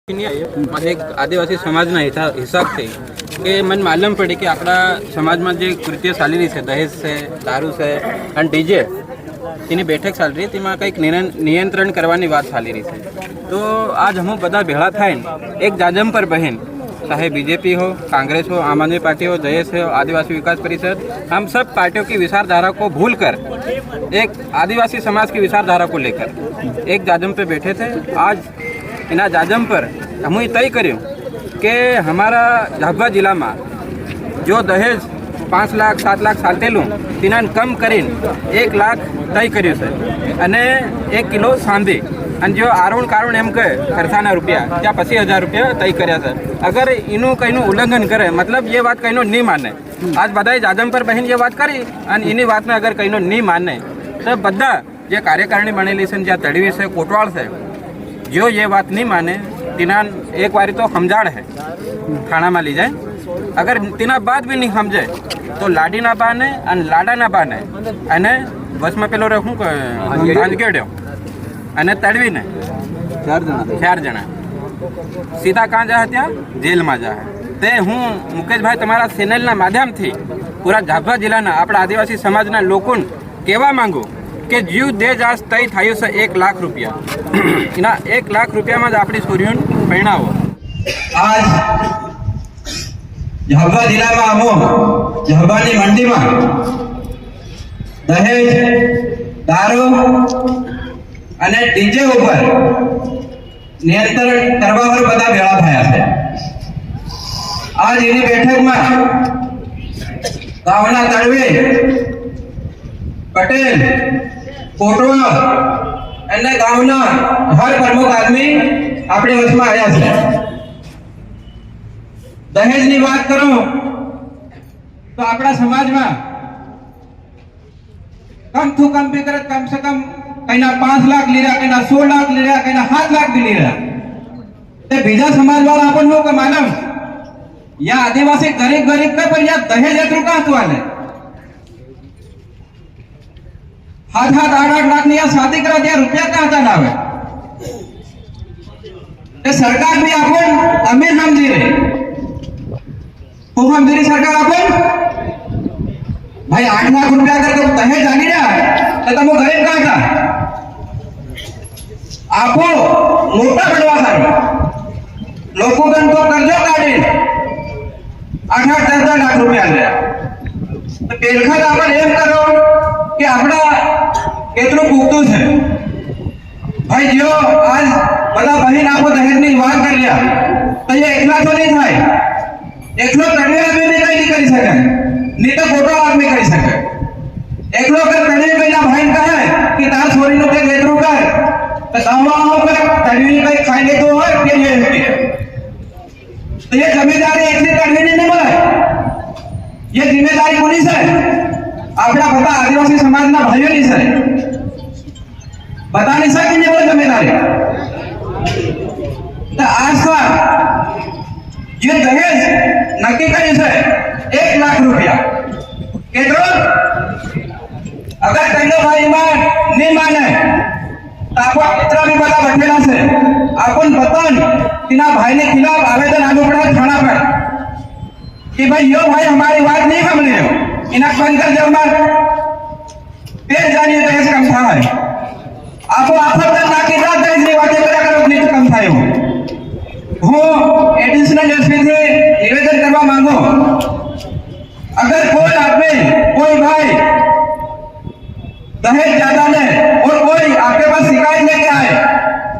एक आदिवासी समाजना हिसाबથી કે મને માલુમ પડી કે આપણા સમાજમાં જે કૃત્ય ચાલી રહી છે દહેજ છે દારૂ છે અને ડીજે તેની બેઠક ચાલી રહી તેમાં કંઈક નિયંત્રણ કરવાની વાત ચાલી રહી છે તો આજ हम બધા ભેળા થઈને એક જાજમ પર બહેન चाहे बीजेपी हो, कांग्रेस हो, आम आदमी पार्टी हो, जयस हो, आदिवासी विकास परिषद, हम सब पार्टियों की विचारधारा को भूलकर एक आदिवासी समाज की विचारधारा को लेकर एक जाजम पे बैठे थे। आज इना जाजम पर हम तय कर्યું કે हमारा झाबुआ जिला में जो दहेज 5 लाख 7 लाख चालतेલું તેના कम કરીને 1 लाख तय કર્યું છે અને 1 કિલો સાંધી અને जो आरोण कारण एम कहे खर्चाना रुपया त्या 25,000 रुपया तय કર્યા છે। अगर इनू कहीं उल्लंघन करे मतलब ये बात कहीं नहीं माने, आज बधाई जाजम पर बहन ये बात करी और इन्हीं बात में अगर कहीं नहीं माने तो बदा जे कार्यकारिणी बनेली से ज्યાં તડવી છે કોટવાળ છે जो ये बात नहीं माने तिना एक बारी तो समझाड़ है थाना में ली जाए। अगर तिना बात भी नहीं समझे तो लाडी ना बाने और लाडा ना बाने अने बस में पेलो हूँ भांजगेड्यो अने तड़वी ने 4 जना सीधा कहाँ जाए त्या जेल में जाए। ते हूँ मुकेश भाई तमारा चेनल माध्यम थी पूरा झाबुआ जिला अपना आदिवासी समाज लोगों कहवा मांगू कि जीव दे आज तय थयु से 1 लाख रुपया इना 1 लाख रुपया में अपनी सूर्यों परिणामो। आज झाबुआ जिला में अमो झाबुआ की मंडी में दहेज दारू અને ડીજે ઉપર નિયંત્રણ કરવા પર બધા ભેળા થયા છે। આજ એની બેઠકમાં ગામના તળવે પટેલ કોટવા અને ગામના હર પ્રમુખ આદમી આપણી વચમાં આવ્યા છે। દહેજની વાત કરું તો આપણા સમાજમાં कम थू कम भी करे कम से कम कहीं 5 लाख ले रहा, कहीं 16 लाख ले रहा, कहीं 7 लाख भी ले रहा। ते बीजा समाज वाला अपन हो के मालूम या आदिवासी गरीब का पर या दहेज एतरू का हतवाले 7-7 8-8 लाख ने या शादी करा दिया रुपया कहाँ था लावे। ते सरकार भी अपन अमीर समझी रही हो, हम मेरी सरकार अपन भाई 8 लाख रुपया अगर तुम दहेज जानी रहा तो तुम गरीब कहाँ था आपको मोटा बनवा कर लोगों को कर्जो काटे 8-8-10 लाख रुपया ले तो पेलखा अपन एम करो कि अपना केतरो पूछतू है भाई जो आज बड़ा बहन आपको दहेज ने वार कर लिया तो ये एकला तो नहीं था, एकलो कड़वे आदमी ने कहीं नहीं कर सके, नहीं तो फोटो आदमी कर सके। एकलो कर कड़वे पहला भाई का है कि तार छोरी नो के लेतरू का तो गांव पर कड़वी का खाने तो है ये तो ये जिम्मेदारी एकली कड़वी ने नहीं बोला, ये जिम्मेदारी पुलिस है अपना पता आदिवासी समाज ना भाइयों नहीं से बता नहीं सके नहीं बोले जिम्मेदारी। तो आज का ये दहेज नक्की करी से 1 लाख रुपया केतरो अगर कहीं भाई मान नहीं माने तो आपको कितना भी बता बैठेला से अपन बतन तिना भाई ने खिलाफ आवेदन आलू पड़ा थाना पर कि भाई यो भाई हमारी बात नहीं समझ रहे हो इना बंद कर दो मार फिर जानिए दहेज कम था है आपको आफत ना की रात दहेज नहीं बातें करा करो नहीं तो कम था हो एडिशनल एसपी से निवेदन करवा मांगो अगर कोई आदमी कोई भाई दहेज ज्यादा ले और कोई आपके पास शिकायत लेके आए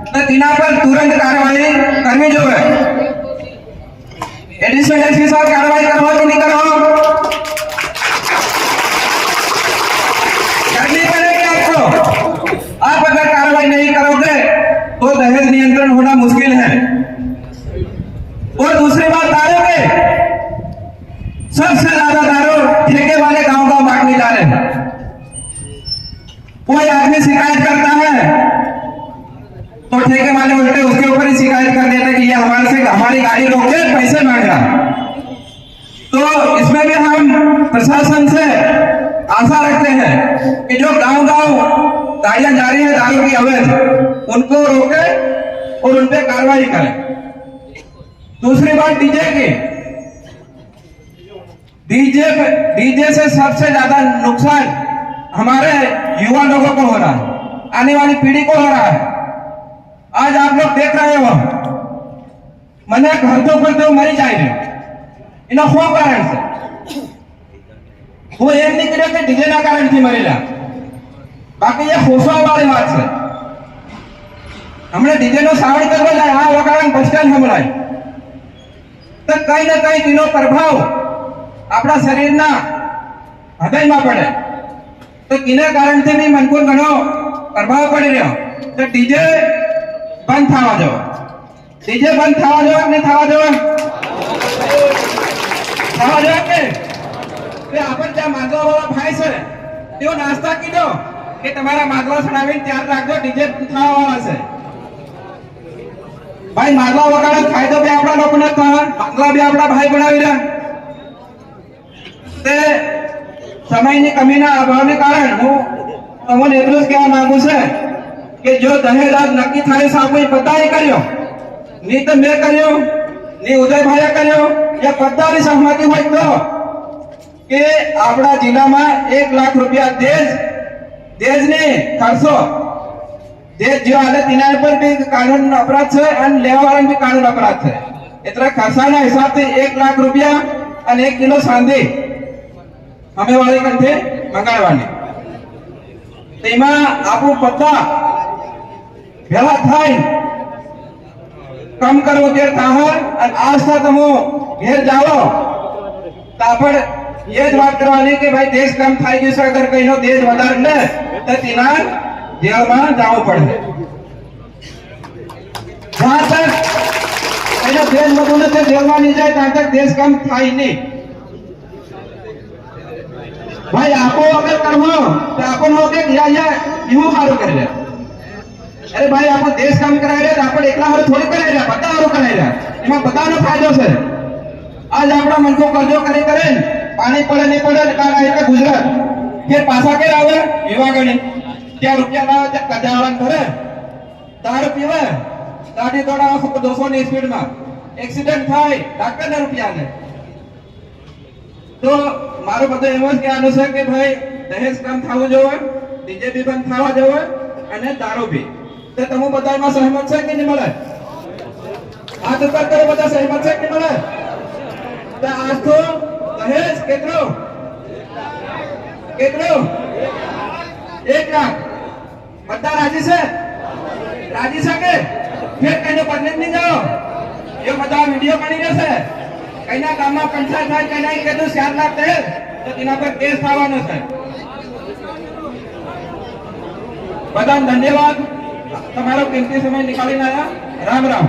तो तिना पर तुरंत कार्रवाई करनी जो है। एडिशनल एसपी साहब कार्रवाई करो कि नहीं करो करनी पड़ेगी आपको। आप अगर कार्रवाई नहीं करोगे तो दहेज नियंत्रण होना मुश्किल है। और दूसरी बात दारू के सबसे ज्यादा दारू ठेके वाले गांव बांट निकाले। कोई आदमी शिकायत करता है तो ठेके वाले उल्टे उसके ऊपर ही शिकायत कर देते कि ये हमारे से हमारी गाड़ी रोक के पैसे मांग रहा। तो इसमें भी हम प्रशासन से आशा रखते हैं कि जो गांव गाड़ियां जा रही है दारू की अवैध उनको रोके और उन पे कार्रवाई करें। दूसरी बात डीजे की, डीजे से सबसे ज्यादा नुकसान हमारे युवा लोगों को हो रहा है, आने वाली पीढ़ी को हो रहा है। आज आप लोग देख रहे हो મને ઘરતો ઘરતો મરી જાય છે એનો શું કારણ છે? હું એમ નહીં કર્યો કે ડીજે ના કારણથી મરેલા, બાકી એ ખોસવા વાળી વાત છે। હમણાં ડીજે નો સાવણ કરવા જાય, આ વગાડન બસ સ્ટેન્ડ સંભળાય તો કઈ ને કઈ તેનો પ્રભાવ આપણા શરીરના હૃદયમાં પડે, તો તેના કારણથી બી મનકુર ઘણો પ્રભાવ પડી રહ્યો। તો ડીજે બંધ થવા દો, डीजे बंद થવા જો કે નહીં થવા જો? થવા જો કે આપણે ત્યાં માગવા વાળા ભાઈ છે તેઓ નાસ્તા કીધો કે તમારા માગવા સડાવીને ત્યાર રાખજો, ડીજે થવા વાળા છે। ભાઈ માગવા વગાડે ફાયદો બી આપણા લોકોને થાય, માગવા બી આપણા ભાઈ બનાવી રહ્યા। તે સમયની કમીના અભાવને કારણે હું તમને એટલું જ કહેવા માંગુ છે કે જો દહેજ આજ નક્કી થાય છે આપણે બધાએ કર્યો, नहीं तो मैं करियो, नहीं उदय भाई करियो, या पत्तारी सहमति हो तो कि आपड़ा जिला में 1 लाख रुपया देज ने खर्चो देज जो हाले तीना पर भी कानून अपराध है और लेवा वाला भी कानून अपराध है। इतना खर्चाना हिसाब से 1 लाख रुपया और 1 किलो सांदी हमें वाले करते मंगाड़वानी तेमा आपको पत्ता भेला थाई कम करो देर ताहर और आज तक तुम घेर जाओ तापड़ ये बात करवानी कि भाई देश कम थाई जैसा अगर कहीं नो देश वधार ले तो तीना जेल में जाओ पड़े। जहां तक कहीं देश मधुने से जेल में नहीं जाए तहां तक देश कम थाई नहीं। भाई आपो अगर करवो तो आपन हो के या यूं हारो कर ले। अरे भाई आपको देश काम कराए रहे, आप एकला हारो थोड़ी कराए रहे, बता हारो कराए रहे, एમાં બધાનો ફાયદો છે। આજ આપણા મનકો કરજો કરે પાણી પડે નહીં પડે કારણ એટલે ગુજરાત કે પાછા કે આવે એવા ગણી ત્યાં રૂપિયા લાવે ત્યાં કજાવાળા કરે દારૂ પીવે ગાડી દોડાવે 200 ની સ્પીડમાં એક્સિડન્ટ થાય ડાક્ટરને રૂપિયા લે। તો મારો બધો એમ જ કહેવાનું છે કે ભાઈ દહેજ કામ થવું જોઈએ, ડીજે બી બંધ થવા જોઈએ અને દારૂ બી। तो तुम बताओ में सहमत है कि नहीं मिले? हाथ ऊपर करो, बता सहमत है कि नहीं मिले? तो आज तो दहेज केतरो 1 लाख बता राजी से के फिर कहीं बदले नहीं जाओ, ये बता वीडियो बनी जैसे कहीं ना काम में पंचायत है कहीं ना कहते 4 लाख दहेज तो तिना पर केस थावानो है। बता धन्यवाद, તમારો કિંમતી સમય નીકાળીને આયા। રામ રામ।